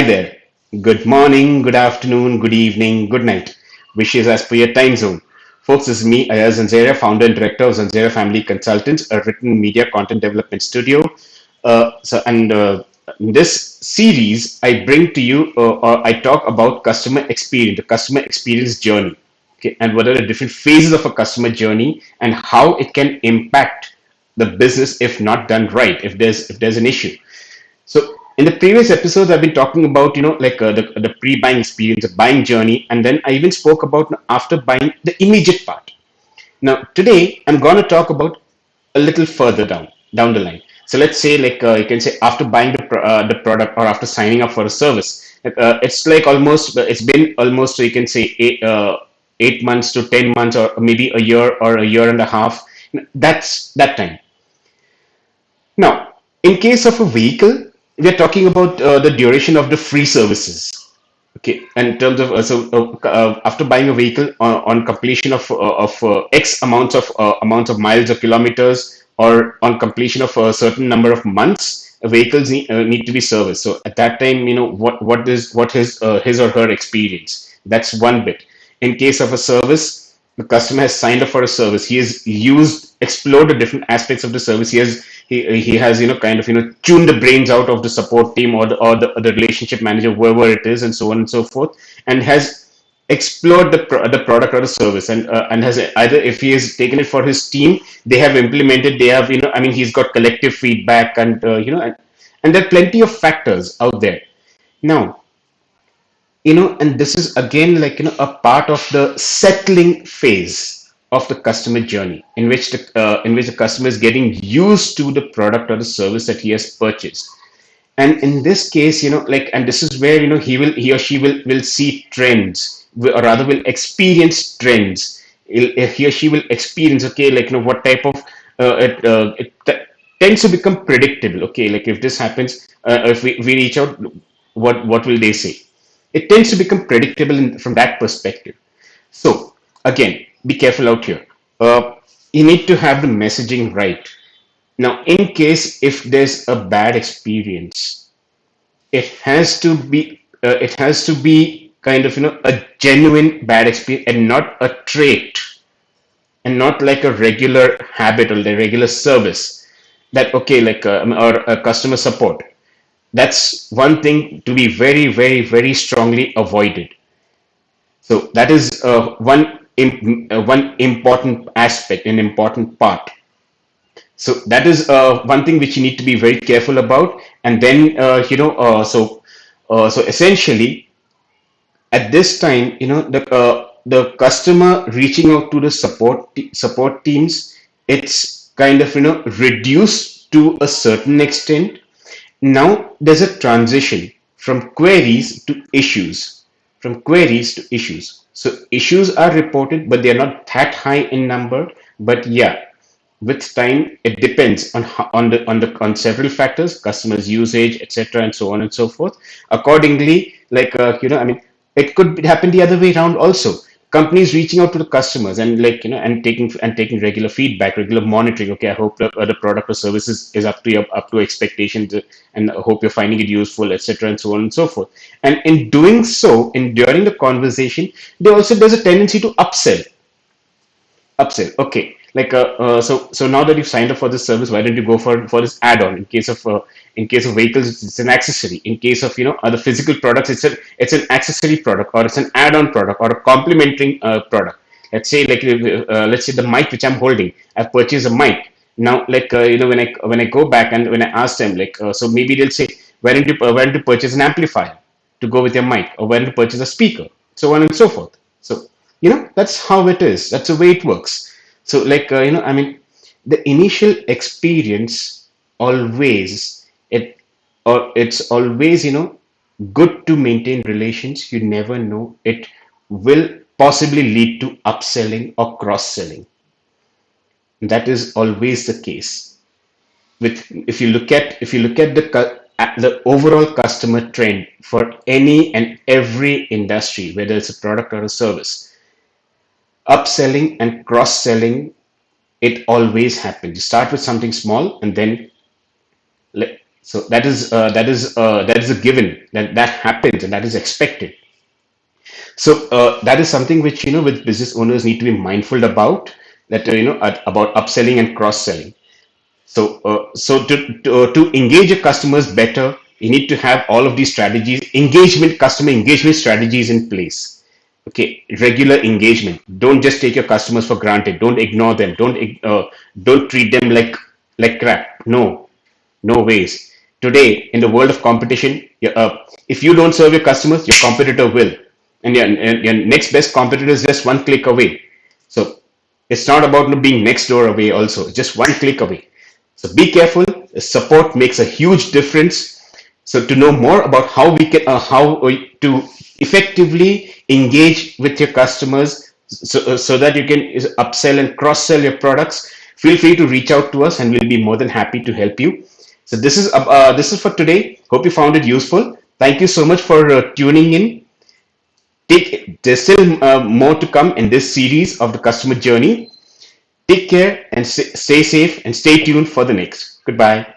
there. Good morning, good afternoon, good evening, good night. Wishes as per your time zone. Folks, this is me, Ayaz Zanzeria, founder and director of Zanzeria Family Consultants, a written media content development studio. In this series, I bring to you or I talk about customer experience, the customer experience journey. Okay, and what are the different phases of a customer journey and how it can impact the business if not done right, if there's an issue. So in the previous episodes, I've been talking about the pre-buying experience, the buying journey, and then I even spoke about after buying the immediate part. Now today I'm going to talk about a little further down the line. So let's say you can say after buying the product or after signing up for a service, it's like almost it's been almost so you can say 8 months to 10 months or maybe a year or a year and a half. That's that time. Now, in case of a vehicle, we are talking about the duration of the free services. Okay, and in terms of after buying a vehicle on completion of X amounts of miles or kilometers, or on completion of a certain number of months, vehicles need to be serviced. So at that time, what is his or her experience. That's one bit. In case of a service, the customer has signed up for a service. He has explored the different aspects of the service. He has kind of tuned the brains out of the support team or the relationship manager, whoever it is, and so on and so forth, and has explored the product or the service, and has either, if he has taken it for his team, they have implemented, they have I mean, he's got collective feedback, and there are plenty of factors out there. Now, and this is again a part of the settling phase of the customer journey, in which the customer is getting used to the product or the service that he has purchased. And in this case, and this is where he or she will see trends, or rather will experience trends. He or she will experience, okay, what type of it tends to become predictable. Okay, like if this happens, if we reach out, what will they say? It tends to become predictable from that perspective. So again, be careful out here. You need to have the messaging right. Now, in case if there's a bad experience, it has to be kind of a genuine bad experience, and not a trait, and not like a regular habit or the regular service, that okay, or a customer support. That's one thing to be very, very, very strongly avoided. So that is one important aspect, an important part. So that is one thing which you need to be very careful about. And then so essentially, at this time, the customer reaching out to the support teams, it's kind of reduced to a certain extent. Now there's a transition from queries to issues. From queries to issues. So issues are reported, but they are not that high in number. But yeah, with time, it depends on several factors, customers' usage, etc., and so on and so forth. Accordingly, I mean, it could happen the other way around also. Companies reaching out to the customers and and taking regular feedback, regular monitoring. Okay, I hope the product or services is up to expectations, and I hope you're finding it useful, etc., and so on and so forth. And in doing so, in during the conversation, there's a tendency to upsell. Okay, so now that you've signed up for this service, why don't you go for this add-on? In case of vehicles, it's an accessory. In case of other physical products, it's an accessory product, or it's an add-on product, or a complementary product. Let's say the mic which I'm holding, I've purchased a mic. Now, when I go back and when I ask them, so maybe they'll say, why don't you purchase an amplifier to go with your mic, or why don't you purchase a speaker, so on and so forth. So that's how it is. That's the way it works. So I mean, the initial experience, always it or it's always good to maintain relations. You never know, it will possibly lead to upselling or cross selling. That is always the case. With if you look at the overall customer trend for any and every industry, whether it's a product or a service, upselling and cross selling, it always happens. You start with something small, and then So that is a given, that happens and that is expected. So that is something which, with business owners need to be mindful about, that about upselling and cross selling. So engage your customers better, you need to have all of these strategies, customer engagement strategies in place. Okay, regular engagement. Don't just take your customers for granted. Don't ignore them. Don't treat them like crap. No, no ways. Today, in the world of competition, if you don't serve your customers, your competitor will, and your next best competitor is just one click away. So it's not about being next door away. Also, just one click away. So be careful. Support makes a huge difference. So to know more about how to effectively engage with your customers, so that you can upsell and cross sell your products, feel free to reach out to us, and we'll be more than happy to help you. So this is for today. Hope you found it useful. Thank you so much for tuning in. There's still more to come in this series of the customer journey. Take care and stay safe, and stay tuned for the next. Goodbye.